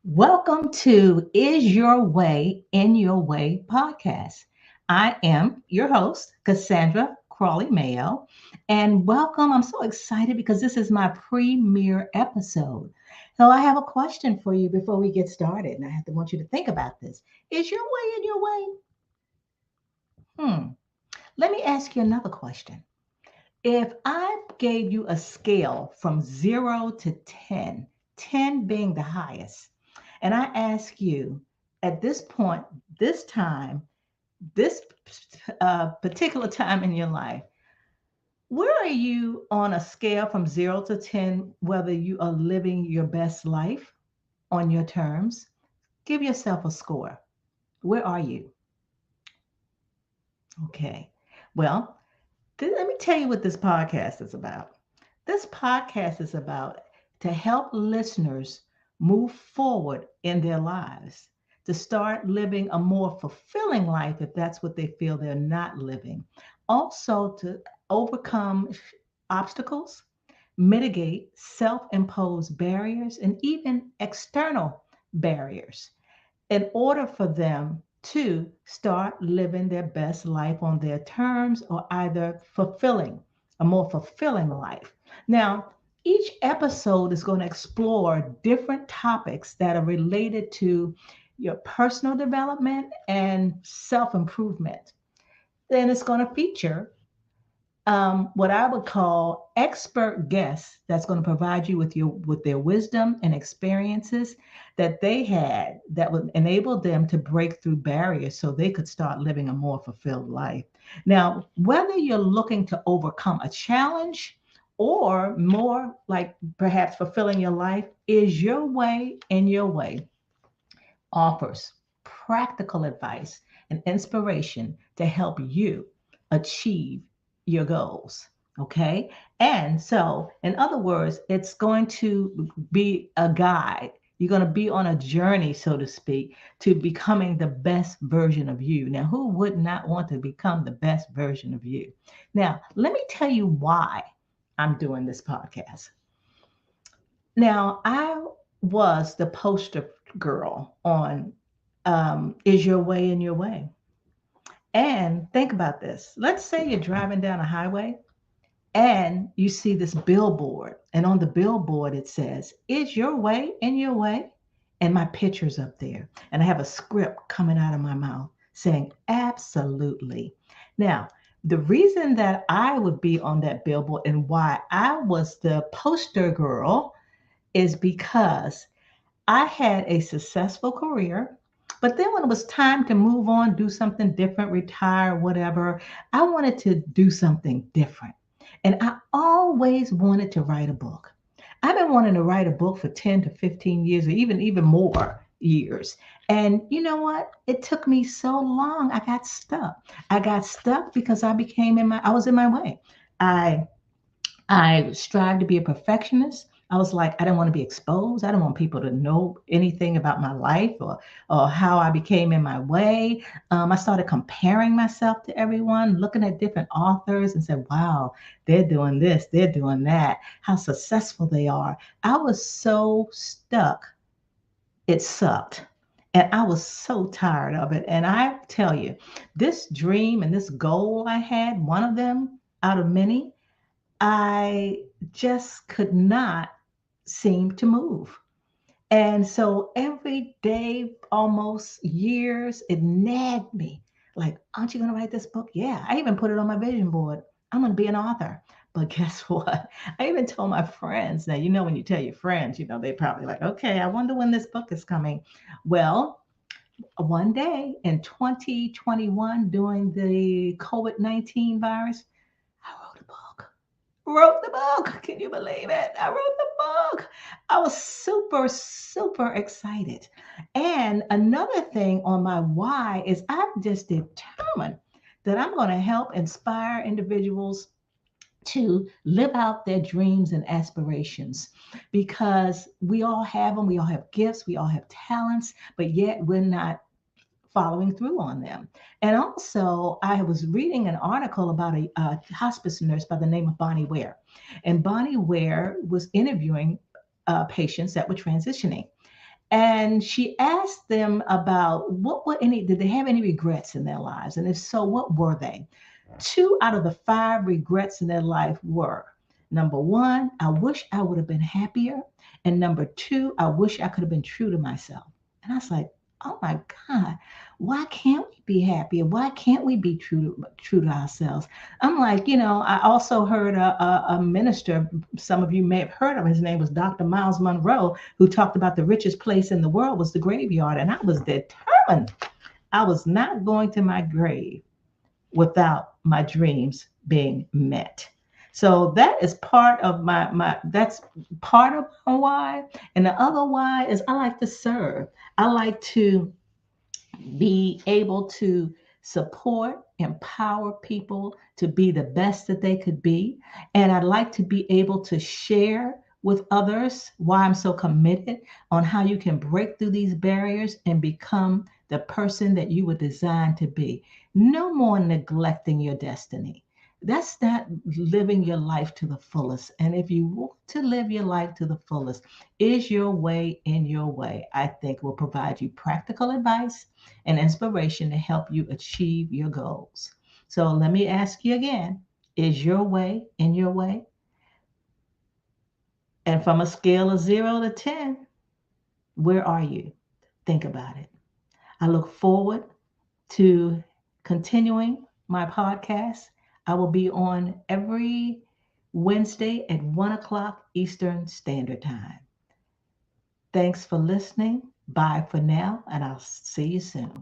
Welcome to Is Your Way in Your Way podcast. I am your host, Cassandra Crawley Mayo, and welcome. I'm so excited because this is my premiere episode. So I have a question for you before we get started, and I have to want you to think about this. Is your way in your way? Let me ask you another question. If I gave you a scale from 0 to 10, 10 being the highest, and I ask you at this point, this time, this particular time in your life, where are you on a scale from 0 to 10, whether you are living your best life on your terms? Give yourself a score. Where are you? Okay. Well, let me tell you what this podcast is about. This podcast is about to help listeners move forward in their lives, to start living a more fulfilling life if that's what they feel they're not living. Also, to overcome obstacles, mitigate self imposed barriers, and even external barriers in order for them to start living their best life on their terms or either fulfilling a more fulfilling life. Now, each episode is going to explore different topics that are related to your personal development and self improvement. Then it's going to feature what I would call expert guests that's going to provide you with their wisdom and experiences that they had that would enable them to break through barriers so they could start living a more fulfilled life. Now, whether you're looking to overcome a challenge or more like perhaps fulfilling your life, Is Your Way in Your Way offers practical advice and inspiration to help you achieve your goals. Okay. And so, in other words, it's going to be a guide. You're going to be on a journey, so to speak, to becoming the best version of you. Now, who would not want to become the best version of you? Now, let me tell you why I'm doing this podcast. Now, I was the poster girl on Is Your Way in Your Way? And think about this. Let's say you're driving down a highway and you see this billboard. And on the billboard, it says, Is your way in your way? And my picture's up there. And I have a script coming out of my mouth saying, Absolutely. Now, the reason that I would be on that billboard and why I was the poster girl is because I had a successful career, but then when it was time to move on, do something different, retire, whatever, I wanted to do something different. And I always wanted to write a book. I've been wanting to write a book for 10 to 15 years, or even more years. And you know what? It took me so long. I got stuck. I got stuck because I was in my way. I I strive to be a perfectionist. I was like, I didn't want to be exposed. I didn't want people to know anything about my life or how I became in my way. I started comparing myself to everyone, looking at different authors and said, wow, they're doing this, they're doing that, how successful they are. I was so stuck, it sucked. And I was so tired of it. And I tell you, this dream and this goal I had, one of them out of many, I just could not seem to move. And so every day, almost years, it nagged me. Like, aren't you going to write this book? Yeah. I even put it on my vision board. I'm going to be an author. But guess what? I even told my friends. Now, when you tell your friends, they probably like, okay, I wonder when this book is coming. Well, one day in 2021, during the COVID-19 virus, I wrote the book. Can you believe it? I wrote the book. I was super, super excited. And another thing on my why is I'm just determined that I'm going to help inspire individuals to live out their dreams and aspirations, because we all have them. We all have gifts. We all have talents, but yet we're not following through on them. And also, I was reading an article about a hospice nurse by the name of Bonnie Ware. And Bonnie Ware was interviewing patients that were transitioning. And she asked them about did they have any regrets in their lives? And if so, what were they? 2 out of the 5 regrets in their life were: number one, I wish I would have been happier. And number two, I wish I could have been true to myself. And I was like, oh my God, why can't we be happy? Why can't we be true to ourselves? I'm like, I also heard a minister, some of you may have heard of, his name was Dr. Miles Monroe, who talked about the richest place in the world was the graveyard. And I was determined I was not going to my grave without my dreams being met. So that is part of that's part of my why. And the other why is I like to serve. I like to be able to support, empower people to be the best that they could be. And I'd like to be able to share with others why I'm so committed on how you can break through these barriers and become the person that you were designed to be. No more neglecting your destiny. That's not living your life to the fullest. And if you want to live your life to the fullest, is your way in your way, I think will provide you practical advice and inspiration to help you achieve your goals. So let me ask you again, is your way in your way? And from a scale of 0 to 10, where are you? Think about it. I look forward to continuing my podcast. I will be on every Wednesday at 1 o'clock Eastern Standard Time. Thanks for listening. Bye for now, and I'll see you soon.